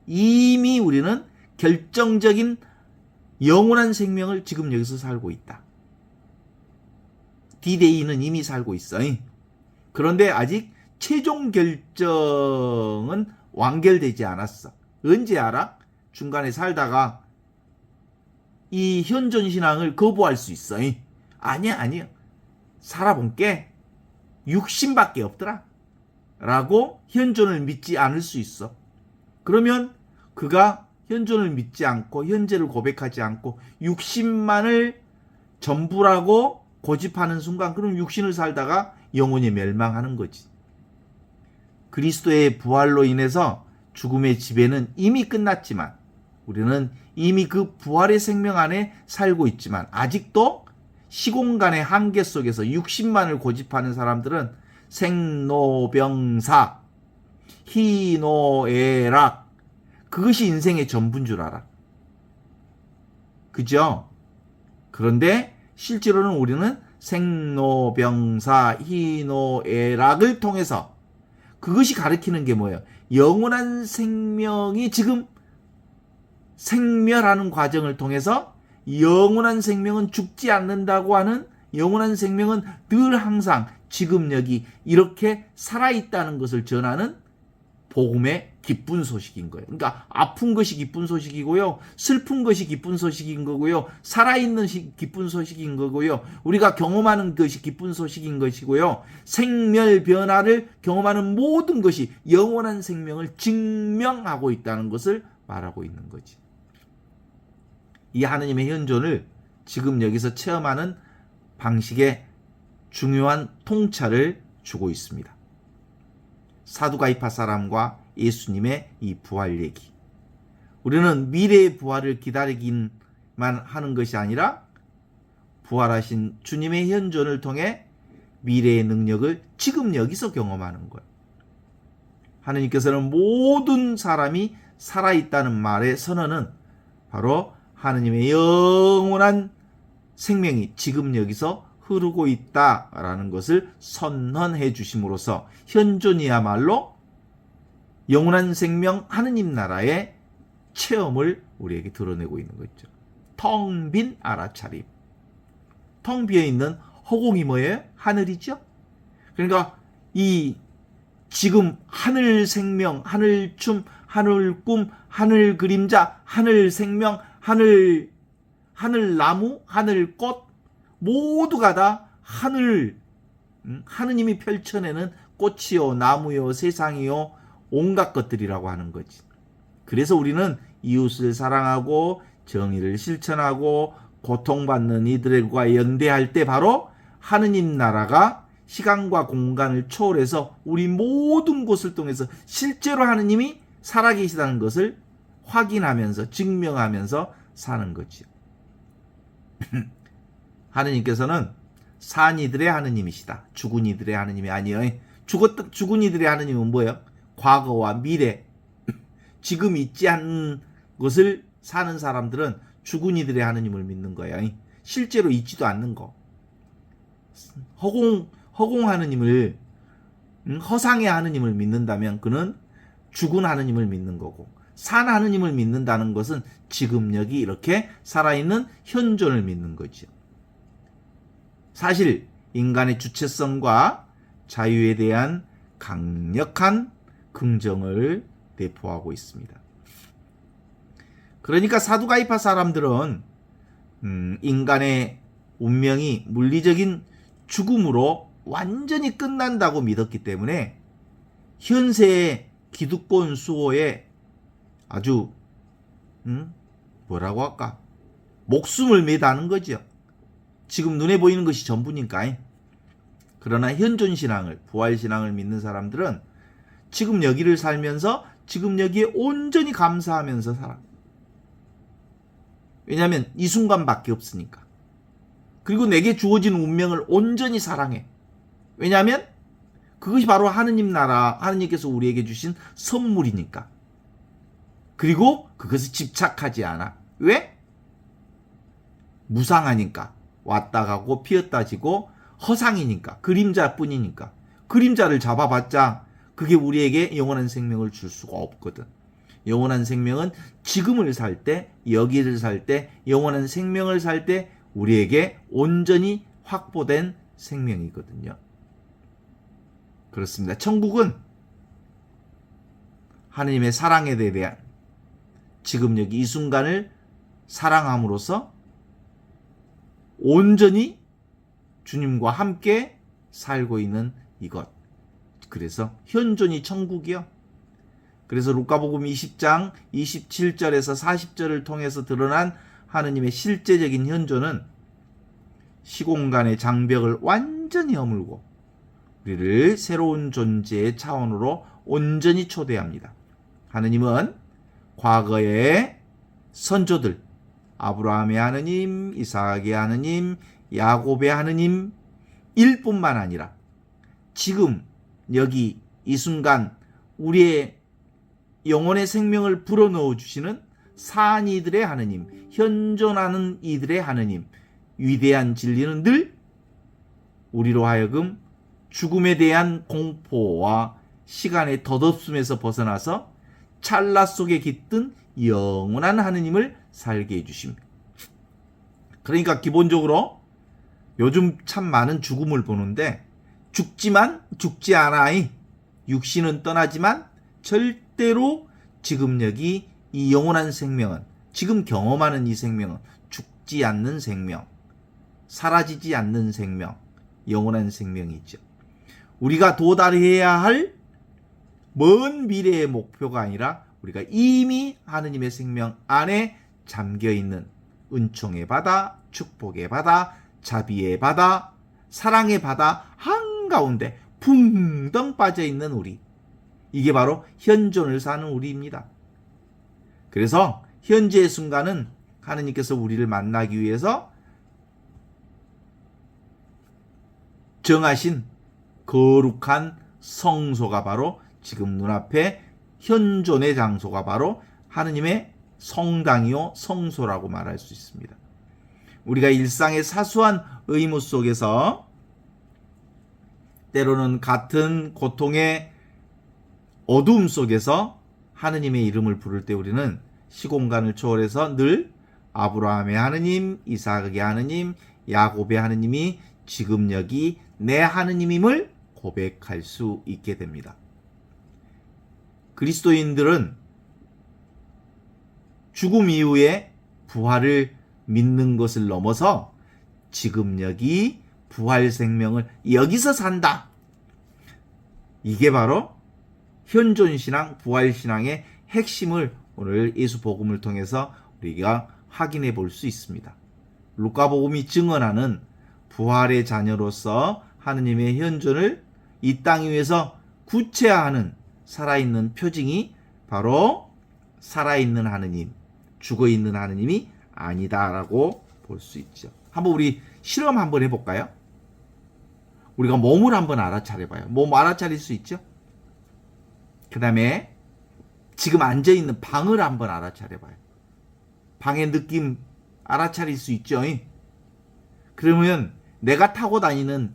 이미 우리는 결정적인 영원한 생명을 지금 여기서 살고 있다. D-Day는 이미 살고 있어. 그런데 아직 최종 결정은 완결되지 않았어. 언제 알아? 중간에 살다가 이 현존 신앙을 거부할 수 있어. 아니야. 살아본 게 육신밖에 없더라. 라고 현존을 믿지 않을 수 있어. 그러면 그가 현존을 믿지 않고 현재를 고백하지 않고 육신만을 전부라고 고집하는 순간 그럼 육신을 살다가 영원히 멸망하는 거지. 그리스도의 부활로 인해서 죽음의 지배는 이미 끝났지만 우리는 이미 그 부활의 생명 안에 살고 있지만 아직도 시공간의 한계 속에서 육신만을 고집하는 사람들은 생로병사, 희노애락, 그것이 인생의 전부인 줄 알아. 그죠? 그런데 실제로는 우리는 생로병사, 희노애락을 통해서 그것이 가리키는 게 뭐예요? 영원한 생명이 지금 생멸하는 과정을 통해서 영원한 생명은 죽지 않는다고 하는 영원한 생명은 늘 항상 지금 여기 이렇게 살아있다는 것을 전하는 복음의 기쁜 소식인 거예요. 그러니까 아픈 것이 기쁜 소식이고요. 슬픈 것이 기쁜 소식인 거고요. 살아있는 기쁜 소식인 거고요. 우리가 경험하는 것이 기쁜 소식인 것이고요. 생멸 변화를 경험하는 모든 것이 영원한 생명을 증명하고 있다는 것을 말하고 있는 거지. 이 하느님의 현존을 지금 여기서 체험하는 방식의 중요한 통찰을 주고 있습니다. 사두가이파 사람과 예수님의 이 부활 얘기. 우리는 미래의 부활을 기다리기만 하는 것이 아니라 부활하신 주님의 현존을 통해 미래의 능력을 지금 여기서 경험하는 거예요. 하느님께서는 모든 사람이 살아있다는 말의 선언은 바로 하느님의 영원한 생명이 지금 여기서 흐르고 있다라는 것을 선언해 주심으로써 현존이야말로 영원한 생명 하느님 나라의 체험을 우리에게 드러내고 있는 거죠. 텅 빈 알아차림. 텅 비어 있는 허공이 뭐예요? 하늘이죠. 그러니까 이 지금 하늘 생명, 하늘 춤, 하늘 꿈, 하늘 그림자, 하늘 생명, 하늘 나무, 하늘 꽃 모두가 다 하느님이 펼쳐내는 꽃이요, 나무요, 세상이요, 온갖 것들이라고 하는 거지. 그래서 우리는 이웃을 사랑하고 정의를 실천하고 고통받는 이들과 연대할 때 바로 하느님 나라가 시간과 공간을 초월해서 우리 모든 곳을 통해서 실제로 하느님이 살아계시다는 것을 확인하면서 증명하면서 사는 거지요. 하느님께서는 산 이들의 하느님이시다. 죽은 이들의 하느님이 아니에요. 죽은 이들의 하느님은 뭐예요? 과거와 미래, 지금 있지 않은 것을 사는 사람들은 죽은 이들의 하느님을 믿는 거예요. 실제로 있지도 않는 거. 허공 하느님을, 허상의 하느님을 믿는다면 그는 죽은 하느님을 믿는 거고, 산 하느님을 믿는다는 것은 지금 여기 이렇게 살아있는 현존을 믿는 거죠. 사실 인간의 주체성과 자유에 대한 강력한 긍정을 내포하고 있습니다. 그러니까 사두가이파 사람들은 인간의 운명이 물리적인 죽음으로 완전히 끝난다고 믿었기 때문에 현세의 기득권 수호에 아주 뭐라고 할까? 목숨을 매다는 거죠. 지금 눈에 보이는 것이 전부니까. 그러나 현존신앙을, 부활신앙을 믿는 사람들은 지금 여기를 살면서 지금 여기에 온전히 감사하면서 살아. 왜냐하면 이 순간밖에 없으니까. 그리고 내게 주어진 운명을 온전히 사랑해. 왜냐하면 그것이 바로 하느님 나라, 하느님께서 우리에게 주신 선물이니까. 그리고 그것을 집착하지 않아. 왜? 무상하니까. 왔다 가고 피었다 지고 허상이니까. 그림자뿐이니까. 그림자를 잡아봤자 그게 우리에게 영원한 생명을 줄 수가 없거든. 영원한 생명은 지금을 살 때, 여기를 살 때, 영원한 생명을 살 때 우리에게 온전히 확보된 생명이거든요. 그렇습니다. 천국은 하느님의 사랑에 대한 지금 여기 이 순간을 사랑함으로써 온전히 주님과 함께 살고 있는 이것. 그래서 현존이 천국이요. 그래서 루카복음 20장 27절에서 40절을 통해서 드러난 하느님의 실제적인 현존은 시공간의 장벽을 완전히 허물고 우리를 새로운 존재의 차원으로 온전히 초대합니다. 하느님은 과거의 선조들, 아브라함의 하느님, 이삭의 하느님, 야곱의 하느님 일뿐만 아니라 지금 여기 이 순간 우리의 영혼의 생명을 불어넣어 주시는 산 이들의 하느님, 현존하는 이들의 하느님, 위대한 진리는 늘 우리로 하여금 죽음에 대한 공포와 시간의 덧없음에서 벗어나서 찰나 속에 깃든 영원한 하느님을 살게 해주십니다. 그러니까 기본적으로 요즘 참 많은 죽음을 보는데 죽지만 죽지 않아이. 육신은 떠나지만 절대로 지금 여기 이 영원한 생명은, 지금 경험하는 이 생명은 죽지 않는 생명, 사라지지 않는 생명, 영원한 생명이죠. 우리가 도달해야 할 먼 미래의 목표가 아니라 우리가 이미 하느님의 생명 안에 잠겨있는 은총의 바다, 축복의 바다, 자비의 바다, 사랑의 바다 한가운데 붕덩 빠져있는 우리. 이게 바로 현존을 사는 우리입니다. 그래서 현재의 순간은 하느님께서 우리를 만나기 위해서 정하신 거룩한 성소가 바로 지금 눈앞에 현존의 장소가 바로 하느님의 성당이요 성소라고 말할 수 있습니다. 우리가 일상의 사소한 의무 속에서 때로는 같은 고통의 어두움 속에서 하느님의 이름을 부를 때 우리는 시공간을 초월해서 늘 아브라함의 하느님, 이삭의 하느님, 야곱의 하느님이 지금 여기 내 하느님임을 고백할 수 있게 됩니다. 그리스도인들은 죽음 이후에 부활을 믿는 것을 넘어서 지금 여기 부활 생명을 여기서 산다. 이게 바로 현존신앙, 부활신앙의 핵심을 오늘 예수 복음을 통해서 우리가 확인해 볼 수 있습니다. 루카복음이 증언하는 부활의 자녀로서 하느님의 현존을 이 땅 위에서 구체화하는 살아있는 표징이 바로 살아있는 하느님, 죽어있는 하느님이 아니다라고 볼 수 있죠. 한번 우리 실험 한번 해볼까요? 우리가 몸을 한번 알아차려봐요. 몸 알아차릴 수 있죠? 그 다음에 지금 앉아있는 방을 한번 알아차려봐요. 방의 느낌 알아차릴 수 있죠? 그러면 내가 타고 다니는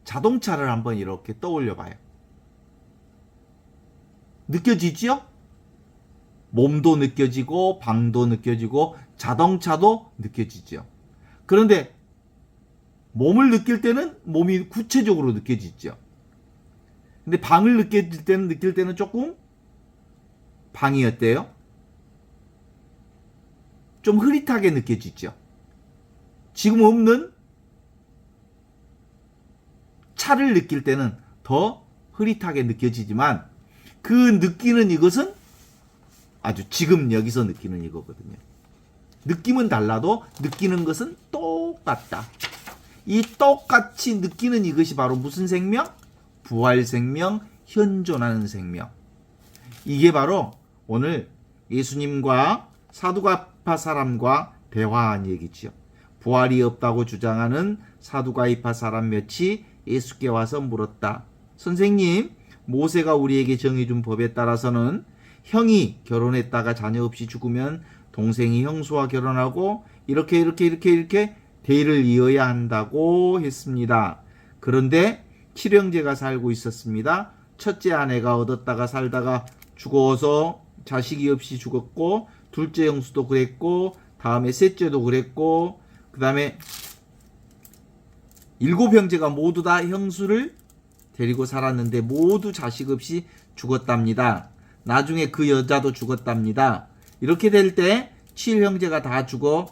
자동차를 한번 이렇게 떠올려봐요. 느껴지죠? 몸도 느껴지고 방도 느껴지고 자동차도 느껴지죠. 그런데 몸을 느낄 때는 몸이 구체적으로 느껴지죠. 근데 방을 느낄 때는 조금 방이 어때요? 좀 흐릿하게 느껴지죠. 지금 없는 차를 느낄 때는 더 흐릿하게 느껴지지만 그 느끼는 이것은 아주 지금 여기서 느끼는 이거거든요. 느낌은 달라도 느끼는 것은 똑같다. 이 똑같이 느끼는 이것이 바로 무슨 생명? 부활 생명, 현존하는 생명. 이게 바로 오늘 예수님과 사두가파 사람과 대화한 얘기죠. 부활이 없다고 주장하는 사두가이파 사람 몇이 예수께 와서 물었다. 선생님, 모세가 우리에게 정해준 법에 따라서는 형이 결혼했다가 자녀 없이 죽으면 동생이 형수와 결혼하고 이렇게 대를 이어야 한다고 했습니다. 그런데 7형제가 살고 있었습니다. 첫째 아내가 얻었다가 살다가 죽어서 자식이 없이 죽었고, 둘째 형수도 그랬고, 다음에 셋째도 그랬고, 그 다음에 7형제가 모두 다 형수를 데리고 살았는데 모두 자식 없이 죽었답니다. 나중에 그 여자도 죽었답니다. 이렇게 될 때 7형제가 다 죽어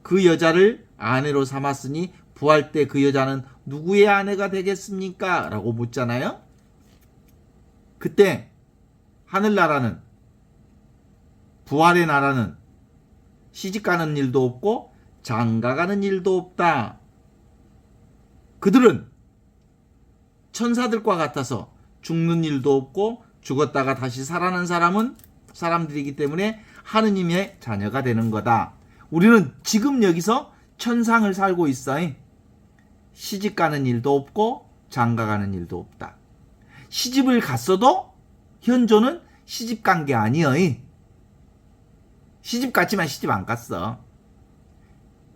그 여자를 아내로 삼았으니 부활 때 그 여자는 누구의 아내가 되겠습니까? 라고 묻잖아요. 그때 하늘나라는, 부활의 나라는 시집가는 일도 없고 장가가는 일도 없다. 그들은 천사들과 같아서 죽는 일도 없고 죽었다가 다시 살아난 사람들이기 때문에 하느님의 자녀가 되는 거다. 우리는 지금 여기서 천상을 살고 있어. 시집가는 일도 없고 장가가는 일도 없다. 시집을 갔어도 현존은 시집간 게 아니여. 시집 갔지만 시집 안 갔어.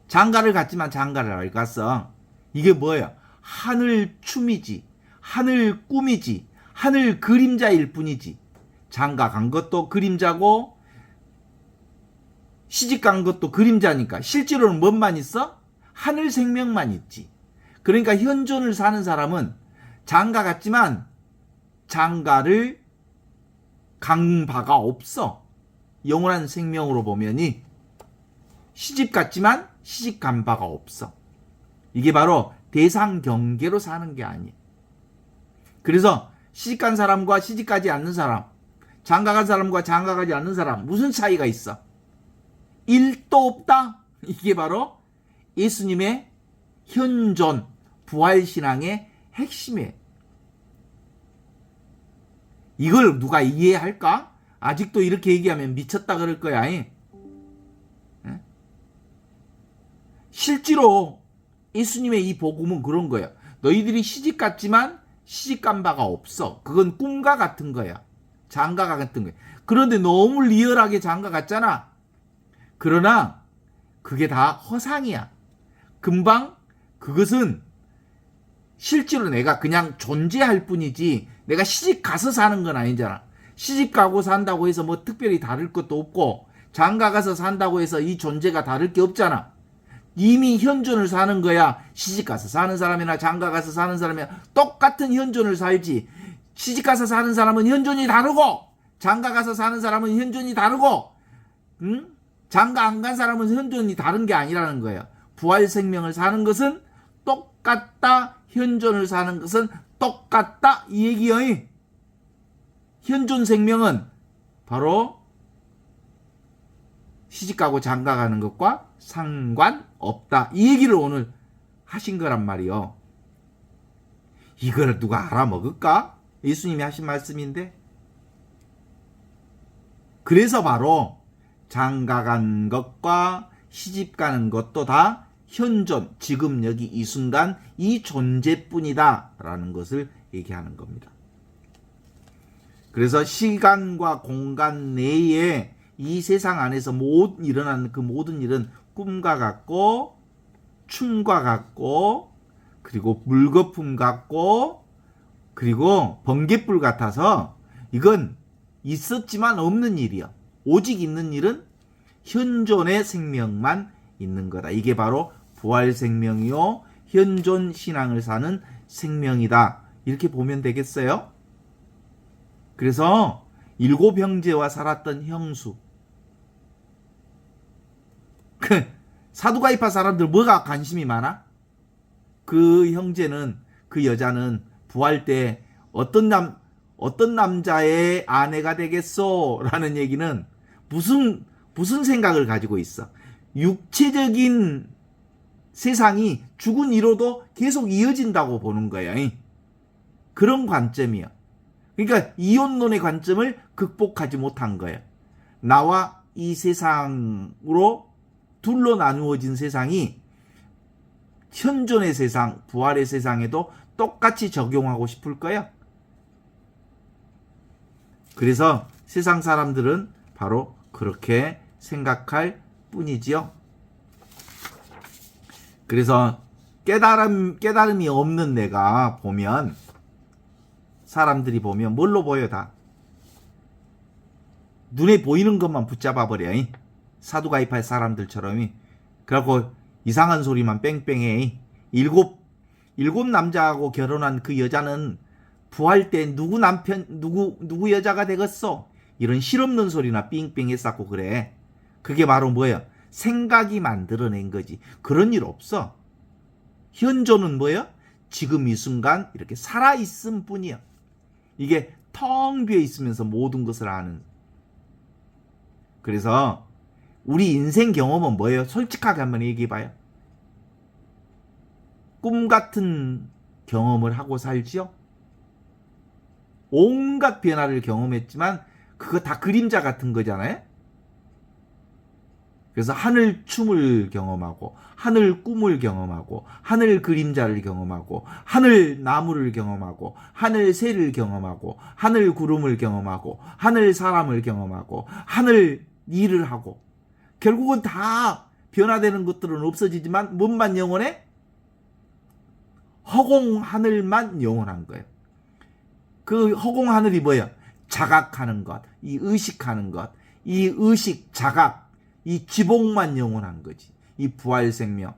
장가를 갔지만 장가를 안 갔어. 이게 뭐야? 하늘 춤이지, 하늘 꿈이지, 하늘 그림자일 뿐이지. 장가 간 것도 그림자고 시집 간 것도 그림자니까 실제로는 뭔만 있어? 하늘 생명만 있지. 그러니까 현존을 사는 사람은 장가 갔지만 장가를 간 바가 없어. 영원한 생명으로 보면이 시집 갔지만 시집 간 바가 없어. 이게 바로 대상 경계로 사는 게 아니에요. 그래서 시집 간 사람과 시집 가지 않는 사람, 장가 간 사람과 장가 가지 않는 사람 무슨 차이가 있어? 1도 없다. 이게 바로 예수님의 현존 부활신앙의 핵심이에요. 이걸 누가 이해할까? 아직도 이렇게 얘기하면 미쳤다 그럴 거야. 실제로 예수님의 이 복음은 그런 거야. 너희들이 시집 갔지만 시집 간 바가 없어. 그건 꿈과 같은 거야. 장가가 같은 거야. 그런데 너무 리얼하게 장가 갔잖아. 그러나 그게 다 허상이야. 금방 그것은 실제로 내가 그냥 존재할 뿐이지 내가 시집 가서 사는 건 아니잖아. 시집 가고 산다고 해서 뭐 특별히 다를 것도 없고 장가 가서 산다고 해서 이 존재가 다를 게 없잖아. 이미 현존을 사는 거야. 시집 가서 사는 사람이나 장가 가서 사는 사람이나 똑같은 현존을 살지. 시집 가서 사는 사람은 현존이 다르고 장가 가서 사는 사람은 현존이 다르고 장가 안 간 사람은 현존이 다른 게 아니라는 거예요. 부활 생명을 사는 것은 똑같다. 현존을 사는 것은 똑같다. 이 얘기예요. 현존 생명은 바로 시집가고 장가가는 것과 상관없다. 이 얘기를 오늘 하신 거란 말이요. 이걸 누가 알아먹을까? 예수님이 하신 말씀인데. 그래서 바로 장가간 것과 시집가는 것도 다 현존, 지금 여기 이 순간 이 존재뿐이다 라는 것을 얘기하는 겁니다. 그래서 시간과 공간 내에 이 세상 안에서 일어나는 그 모든 일은 꿈과 같고 춤과 같고 그리고 물거품 같고 그리고 번갯불 같아서 이건 있었지만 없는 일이야. 오직 있는 일은 현존의 생명만 있는 거다. 이게 바로 부활 생명이요 현존 신앙을 사는 생명이다. 이렇게 보면 되겠어요? 그래서 7형제와 살았던 형수, 사두가이파 사람들 뭐가 관심이 많아? 그 형제는, 그 여자는 부활 때 어떤 남자의 아내가 되겠소? 라는 얘기는 무슨 생각을 가지고 있어? 육체적인 세상이 죽은 이로도 계속 이어진다고 보는 거야. 그런 관점이야. 그러니까 이혼론의 관점을 극복하지 못한 거야. 나와 이 세상으로 둘로 나누어진 세상이 현존의 세상, 부활의 세상에도 똑같이 적용하고 싶을 거야. 그래서 세상 사람들은 바로 그렇게 생각할 뿐이지요. 그래서 깨달음이 없는 내가 보면, 사람들이 보면 뭘로 보여? 다 눈에 보이는 것만 붙잡아 버려. 사두 가입할 사람들처럼. 그래갖고 이상한 소리만 뺑뺑해. 일곱 남자하고 결혼한 그 여자는 부활 때 누구 여자가 되겠어? 이런 실없는 소리나 삥삥 했었고 그래. 그게 바로 뭐야? 생각이 만들어낸 거지. 그런 일 없어. 현존은 뭐야? 지금 이 순간 이렇게 살아있음 뿐이야. 이게 텅 비어 있으면서 모든 것을 아는. 그래서 우리 인생 경험은 뭐예요? 솔직하게 한번 얘기해봐요. 꿈 같은 경험을 하고 살지요? 온갖 변화를 경험했지만 그거 다 그림자 같은 거잖아요? 그래서 하늘 춤을 경험하고, 하늘 꿈을 경험하고, 하늘 그림자를 경험하고, 하늘 나무를 경험하고, 하늘 새를 경험하고, 하늘 구름을 경험하고, 하늘 사람을 경험하고, 하늘 일을 하고, 결국은 다 변화되는 것들은 없어지지만 뭔만 영원해? 허공 하늘만 영원한 거예요. 그 허공 하늘이 뭐예요? 자각하는 것, 이 의식하는 것, 이 의식, 자각, 이 지복만 영원한 거지. 이 부활 생명.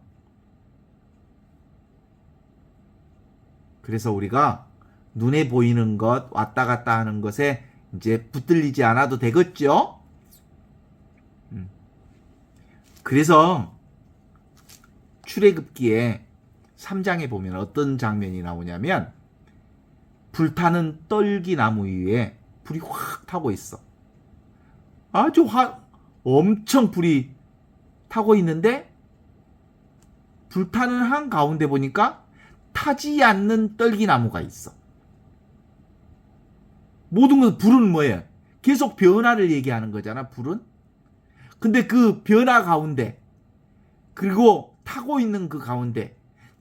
그래서 우리가 눈에 보이는 것, 왔다 갔다 하는 것에 이제 붙들리지 않아도 되겠죠? 그래서 출애굽기에 3장에 보면 어떤 장면이 나오냐면, 불타는 떨기나무 위에 불이 확 타고 있어. 아주 엄청 불이 타고 있는데, 불타는 한 가운데 보니까 타지 않는 떨기나무가 있어. 모든 것은, 불은 뭐예요? 계속 변화를 얘기하는 거잖아, 불은. 근데 그 변화 가운데, 그리고 타고 있는 그 가운데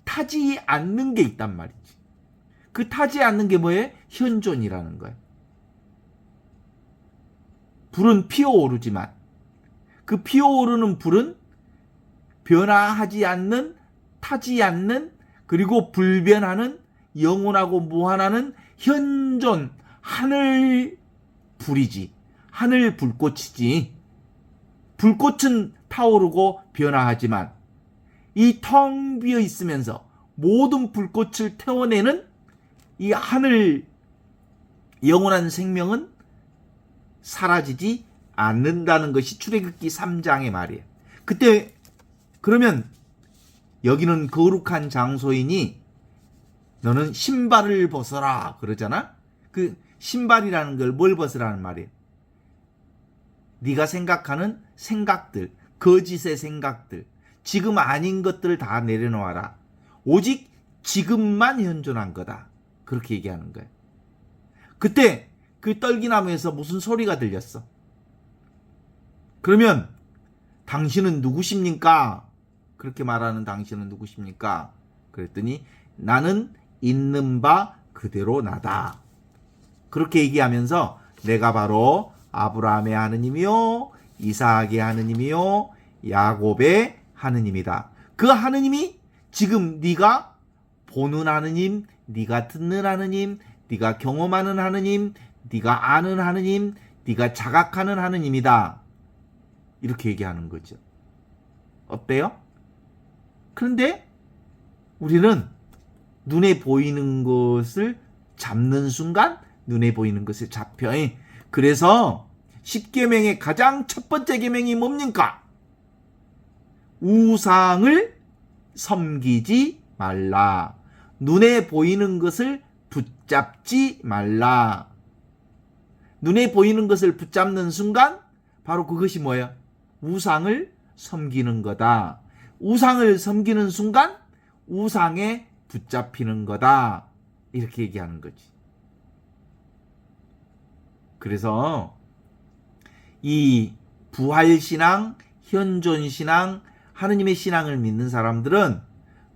타지 않는 게 있단 말이지. 그 타지 않는 게 뭐예요? 현존이라는 거예요. 불은 피어오르지만 그 피어오르는 불은 변화하지 않는, 타지 않는, 그리고 불변하는, 영원하고 무한하는 현존, 하늘 불이지. 하늘 불꽃이지. 불꽃은 타오르고 변화하지만 이 텅 비어 있으면서 모든 불꽃을 태워내는 이 하늘 영원한 생명은 사라지지 않는다는 것이 출애굽기 3장의 말이에요. 그때 그러면 여기는 거룩한 장소이니 너는 신발을 벗어라 그러잖아. 그 신발이라는 걸 뭘 벗으라는 말이에요? 네가 생각하는 생각들, 거짓의 생각들, 지금 아닌 것들을 다 내려놓아라. 오직 지금만 현존한 거다. 그렇게 얘기하는 거예요. 그때 그 떨기나무에서 무슨 소리가 들렸어? 그러면 당신은 누구십니까? 그렇게 말하는 당신은 누구십니까? 그랬더니 나는 있는 바 그대로 나다. 그렇게 얘기하면서 내가 바로 아브라함의 하느님이요, 이삭의 하느님이요, 야곱의 하느님이다. 그 하느님이 지금 네가 보는 하느님, 네가 듣는 하느님, 네가 경험하는 하느님, 네가 아는 하느님, 네가 자각하는 하느님이다. 이렇게 얘기하는 거죠. 어때요? 그런데 우리는 눈에 보이는 것을 잡는 순간 눈에 보이는 것을 잡혀. 그래서 10계명의 가장 첫 번째 계명이 뭡니까? 우상을 섬기지 말라. 눈에 보이는 것을 붙잡지 말라. 눈에 보이는 것을 붙잡는 순간 바로 그것이 뭐예요? 우상을 섬기는 거다. 우상을 섬기는 순간 우상에 붙잡히는 거다. 이렇게 얘기하는 거지. 그래서 이 부활신앙, 현존신앙, 하느님의 신앙을 믿는 사람들은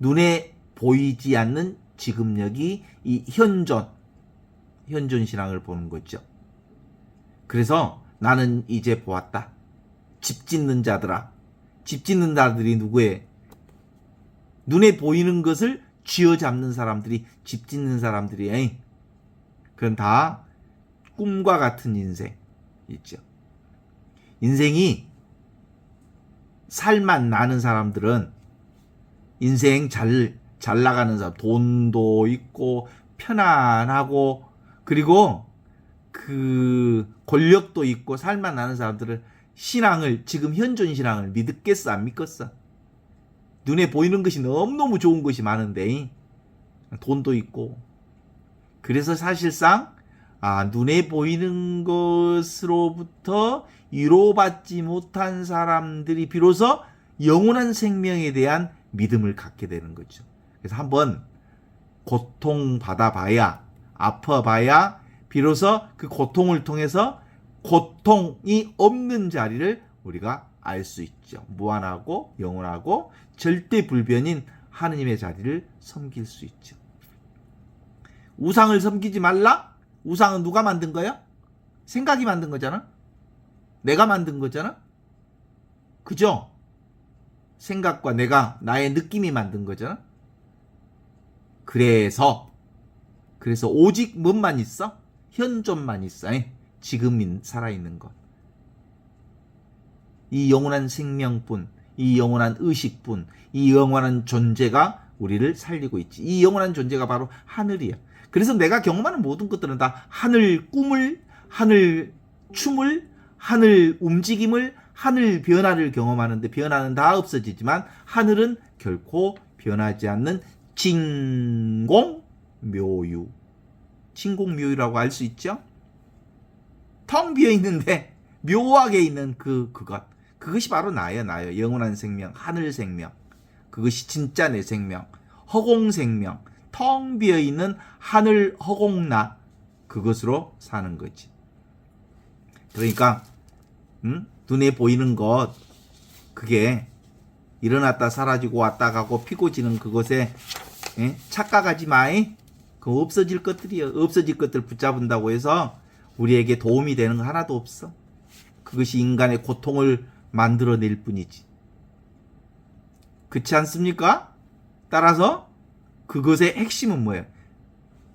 눈에 보이지 않는 지금력이 이 현존 신앙을 보는 거죠. 그래서 나는 이제 보았다. 집 짓는 자들아. 집 짓는 자들이 누구예요? 눈에 보이는 것을 쥐어잡는 사람들이 집 짓는 사람들이에요. 그건 다 꿈과 같은 인생 있죠. 인생이 살만 나는 사람들은 인생 잘 나가는 사람, 돈도 있고 편안하고 그리고 그 권력도 있고 살만 나는 사람들은 신앙을 지금 현존 신앙을 믿겠어 안 믿겠어? 눈에 보이는 것이 너무너무 좋은 것이 많은데 돈도 있고 그래서 사실상 눈에 보이는 것으로부터 위로받지 못한 사람들이 비로소 영원한 생명에 대한 믿음을 갖게 되는 거죠. 그래서 한번 고통받아봐야 아파봐야 비로소 그 고통을 통해서 고통이 없는 자리를 우리가 알 수 있죠. 무한하고 영원하고 절대 불변인 하느님의 자리를 섬길 수 있죠. 우상을 섬기지 말라? 우상은 누가 만든 거야? 생각이 만든 거잖아? 내가 만든 거잖아? 그죠? 생각과 나의 느낌이 만든 거잖아? 그래서 오직 뭔만 있어? 현존만 있어. 지금 살아있는 것. 이 영원한 생명뿐, 이 영원한 의식뿐, 이 영원한 존재가 우리를 살리고 있지. 이 영원한 존재가 바로 하늘이야. 그래서 내가 경험하는 모든 것들은 다 하늘 꿈을, 하늘 춤을, 하늘 움직임을, 하늘 변화를 경험하는데 변화는 다 없어지지만 하늘은 결코 변하지 않는 진공묘유. 진공묘유라고 알 수 있죠? 텅 비어 있는데 묘하게 있는 그것. 그것이 바로 나예요. 영원한 생명, 하늘 생명. 그것이 진짜 내 생명. 허공 생명. 텅 비어 있는 하늘 허공나. 그것으로 사는 거지. 그러니까 눈에 보이는 것 그게 일어났다 사라지고 왔다 가고 피고 지는 그것에 착각하지 마이. 그 없어질 것들이요. 없어질 것들 붙잡은다고 해서 우리에게 도움이 되는 거 하나도 없어. 그것이 인간의 고통을 만들어낼 뿐이지. 그렇지 않습니까? 따라서 그것의 핵심은 뭐예요?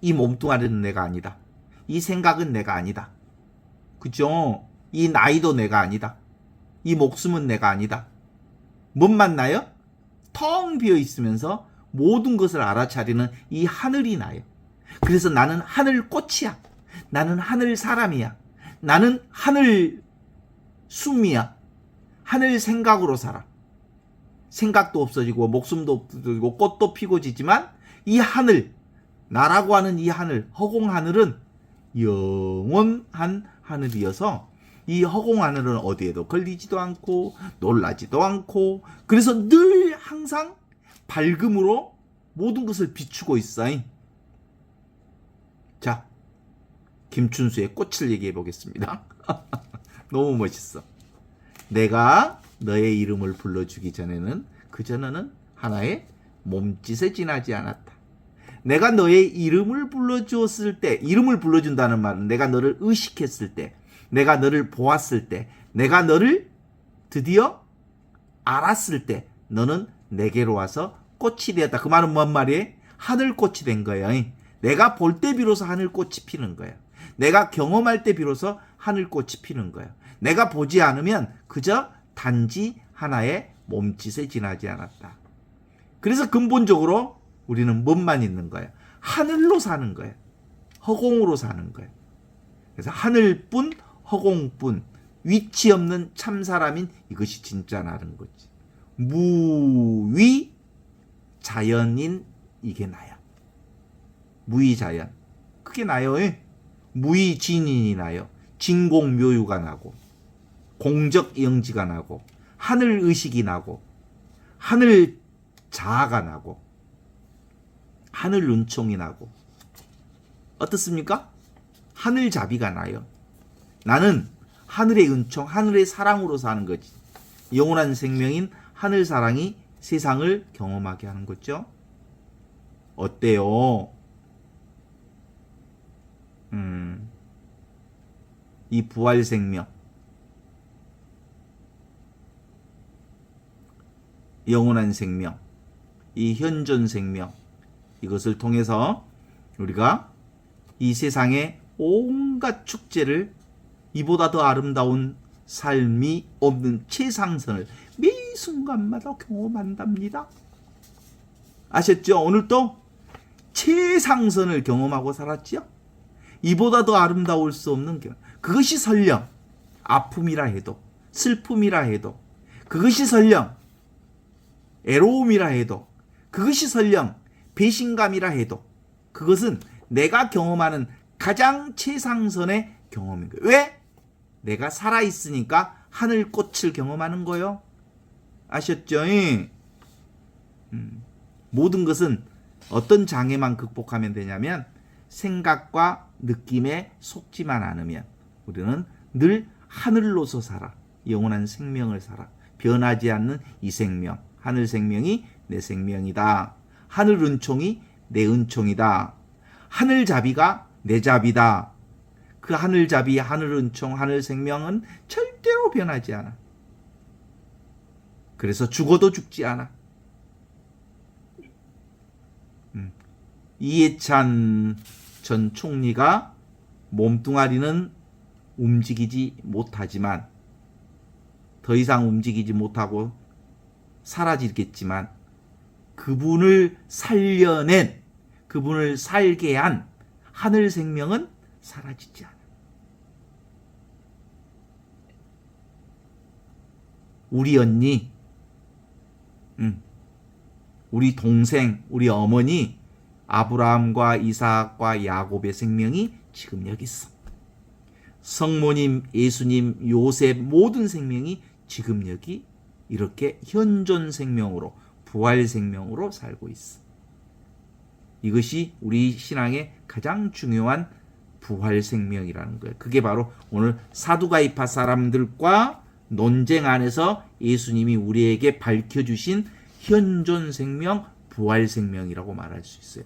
이 몸뚱아리는 내가 아니다. 이 생각은 내가 아니다. 그죠? 이 나이도 내가 아니다. 이 목숨은 내가 아니다. 뭔만 나요? 텅 비어 있으면서 모든 것을 알아차리는 이 하늘이 나요. 그래서 나는 하늘 꽃이야. 나는 하늘 사람이야. 나는 하늘 숨이야. 하늘 생각으로 살아. 생각도 없어지고 목숨도 없어지고 꽃도 피고 지지만 이 하늘, 나라고 하는 이 하늘, 허공 하늘은 영원한 하늘이어서 이 허공 하늘은 어디에도 걸리지도 않고 놀라지도 않고 그래서 늘 항상 밝음으로 모든 것을 비추고 있어. 자, 김춘수의 꽃을 얘기해 보겠습니다. 너무 멋있어. 내가 너의 이름을 불러주기 전에는 그전에는 하나의 몸짓에 지나지 않았다. 내가 너의 이름을 불러주었을 때, 이름을 불러준다는 말은 내가 너를 의식했을 때, 내가 너를 보았을 때, 내가 너를 드디어 알았을 때 너는 내게로 와서 꽃이 되었다. 그 말은 뭔 말이에요? 하늘꽃이 된 거예요. 내가 볼 때 비로소 하늘꽃이 피는 거예요. 내가 경험할 때 비로소 하늘꽃이 피는 거예요. 내가 보지 않으면 그저 단지 하나의 몸짓에 지나지 않았다. 그래서 근본적으로 우리는 뭔만 있는 거예요? 하늘로 사는 거예요. 허공으로 사는 거예요. 그래서 하늘뿐 허공뿐 위치 없는 참사람인 이것이 진짜 나는 거지. 무위 자연인 이게 나야. 무위 자연. 그게 나요. 무위 진인이 나요. 진공묘유가 나고 공적 영지가 나고 하늘 의식이 나고 하늘 자아가 나고 하늘 은총이 나고 어떻습니까? 하늘 자비가 나요. 나는 하늘의 은총, 하늘의 사랑으로 사는 거지. 영원한 생명인 하늘 사랑이 세상을 경험하게 하는 거죠. 어때요? 이 부활 생명, 영원한 생명, 이 현존 생명, 이것을 통해서 우리가 이 세상의 온갖 축제를 이보다 더 아름다운 삶이 없는 최상선을 매 순간마다 경험한답니다. 아셨죠? 오늘도 최상선을 경험하고 살았죠? 이보다 더 아름다울 수 없는 경험. 그것이 설령 아픔이라 해도, 슬픔이라 해도, 그것이 설령 애로움이라 해도, 그것이 설령 배신감이라 해도, 그것은 내가 경험하는 가장 최상선의 경험인 거예요. 왜? 내가 살아있으니까 하늘꽃을 경험하는 거요. 아셨죠? 모든 것은 어떤 장애만 극복하면 되냐면 생각과 느낌에 속지만 않으면 우리는 늘 하늘로서 살아. 영원한 생명을 살아. 변하지 않는 이 생명. 하늘 생명이 내 생명이다. 하늘 은총이 내 은총이다. 하늘 자비가 내 자비다. 그 하늘 자비, 하늘 은총, 하늘 생명은 절대로 변하지 않아. 그래서 죽어도 죽지 않아. 이해찬 전 총리가 몸뚱아리는 움직이지 못하지만, 더 이상 움직이지 못하고 사라지겠지만, 그분을 살려낸, 그분을 살게 한 하늘 생명은 사라지지 않아. 우리 언니, 우리 동생, 우리 어머니, 아브라함과 이삭과 야곱의 생명이 지금 여기 있어. 성모님, 예수님, 요셉 모든 생명이 지금 여기 이렇게 현존 생명으로, 부활 생명으로 살고 있어. 이것이 우리 신앙의 가장 중요한 부활 생명이라는 거예요. 그게 바로 오늘 사두가이파 사람들과 논쟁 안에서 예수님이 우리에게 밝혀주신 현존 생명, 부활 생명이라고 말할 수 있어요.